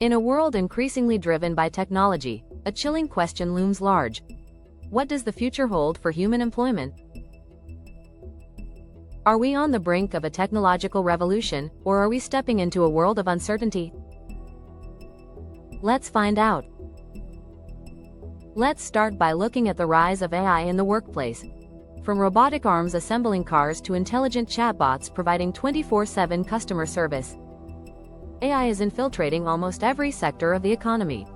In a world increasingly driven by technology, a chilling question looms large. What does the future hold for human employment? Are we on the brink of a technological revolution, or are we stepping into a world of uncertainty? Let's find out. Let's start by looking at the rise of AI in the workplace. From robotic arms assembling cars to intelligent chatbots providing 24/7 customer service, AI is infiltrating almost every sector of the economy.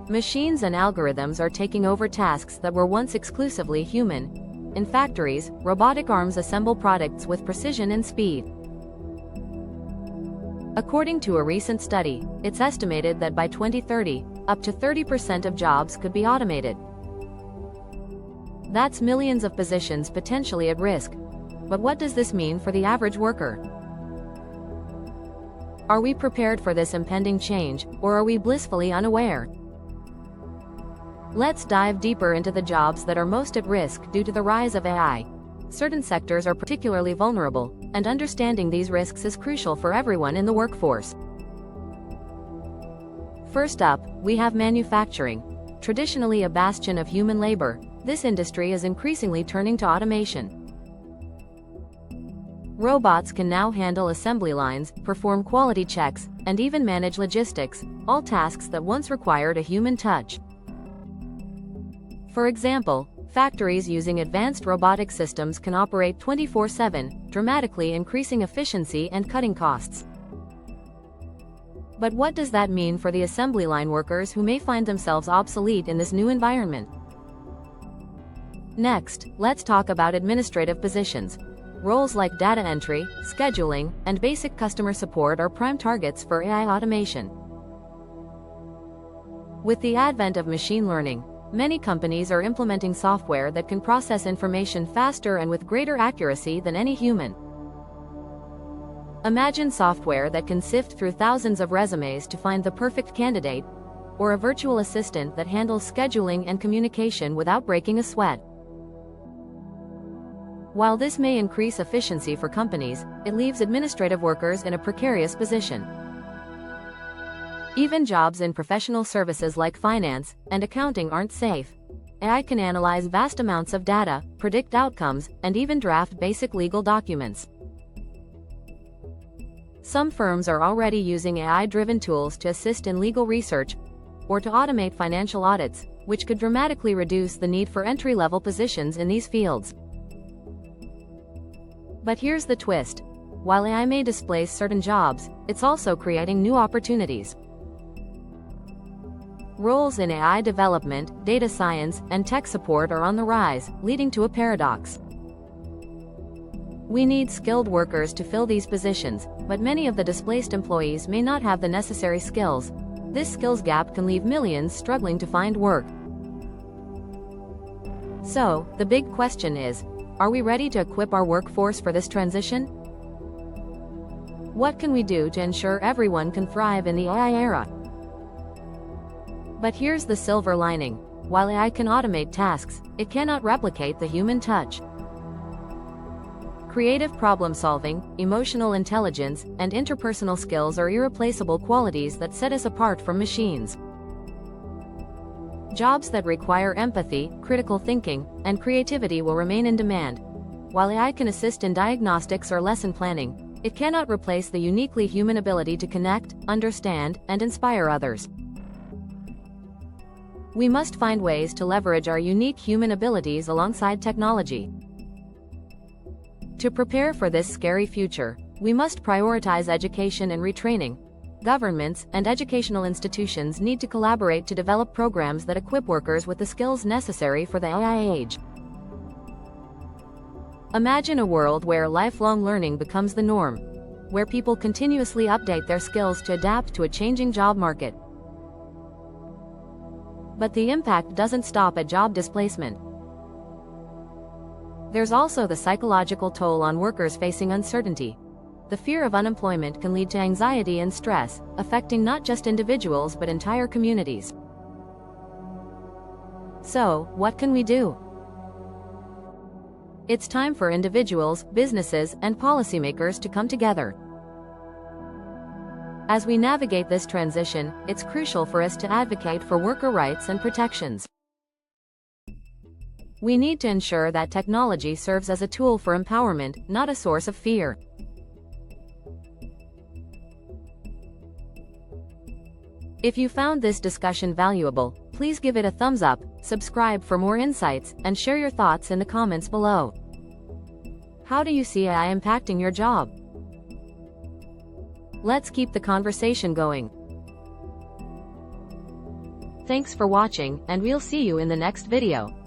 Machines and algorithms are taking over tasks that were once exclusively human. In factories, robotic arms assemble products with precision and speed. According to a recent study, it's estimated that by 2030, up to 30% of jobs could be automated. That's millions of positions potentially at risk. But what does this mean for the average worker? Are we prepared for this impending change, or are we blissfully unaware? Let's dive deeper into the jobs that are most at risk due to the rise of AI. Certain sectors are particularly vulnerable, and understanding these risks is crucial for everyone in the workforce. First up, we have manufacturing. Traditionally a bastion of human labor, this industry is increasingly turning to automation. Robots can now handle assembly lines, perform quality checks, and even manage logistics, all tasks that once required a human touch. For example, factories using advanced robotic systems can operate 24/7, dramatically increasing efficiency and cutting costs. But what does that mean for the assembly line workers who may find themselves obsolete in this new environment? Next, let's talk about administrative positions. Roles like data entry, scheduling, and basic customer support are prime targets for AI automation. With the advent of machine learning, many companies are implementing software that can process information faster and with greater accuracy than any human. Imagine software that can sift through thousands of resumes to find the perfect candidate, or a virtual assistant that handles scheduling and communication without breaking a sweat. While this may increase efficiency for companies, it leaves administrative workers in a precarious position. Even jobs in professional services like finance and accounting aren't safe. AI can analyze vast amounts of data, predict outcomes, and even draft basic legal documents. Some firms are already using AI-driven tools to assist in legal research or to automate financial audits, which could dramatically reduce the need for entry-level positions in these fields. But here's the twist. While AI may displace certain jobs, it's also creating new opportunities. Roles in AI development, data science, and tech support are on the rise, leading to a paradox. We need skilled workers to fill these positions, but many of the displaced employees may not have the necessary skills. This skills gap can leave millions struggling to find work. So, the big question is, are we ready to equip our workforce for this transition? What can we do to ensure everyone can thrive in the AI era? But here's the silver lining. While AI can automate tasks, it cannot replicate the human touch. Creative problem-solving, emotional intelligence, and interpersonal skills are irreplaceable qualities that set us apart from machines. Jobs that require empathy, critical thinking, and creativity will remain in demand. While AI can assist in diagnostics or lesson planning, it cannot replace the uniquely human ability to connect, understand, and inspire others. We must find ways to leverage our unique human abilities alongside technology. To prepare for this scary future, we must prioritize education and retraining. Governments and educational institutions need to collaborate to develop programs that equip workers with the skills necessary for the AI age. Imagine a world where lifelong learning becomes the norm, where people continuously update their skills to adapt to a changing job market. But the impact doesn't stop at job displacement. There's also the psychological toll on workers facing uncertainty. The fear of unemployment can lead to anxiety and stress, affecting not just individuals but entire communities. So, what can we do? It's time for individuals, businesses, and policymakers to come together. As we navigate this transition, it's crucial for us to advocate for worker rights and protections. We need to ensure that technology serves as a tool for empowerment, not a source of fear. If you found this discussion valuable, please give it a thumbs up, subscribe for more insights, and share your thoughts in the comments below. How do you see AI impacting your job? Let's keep the conversation going. Thanks for watching, and we'll see you in the next video.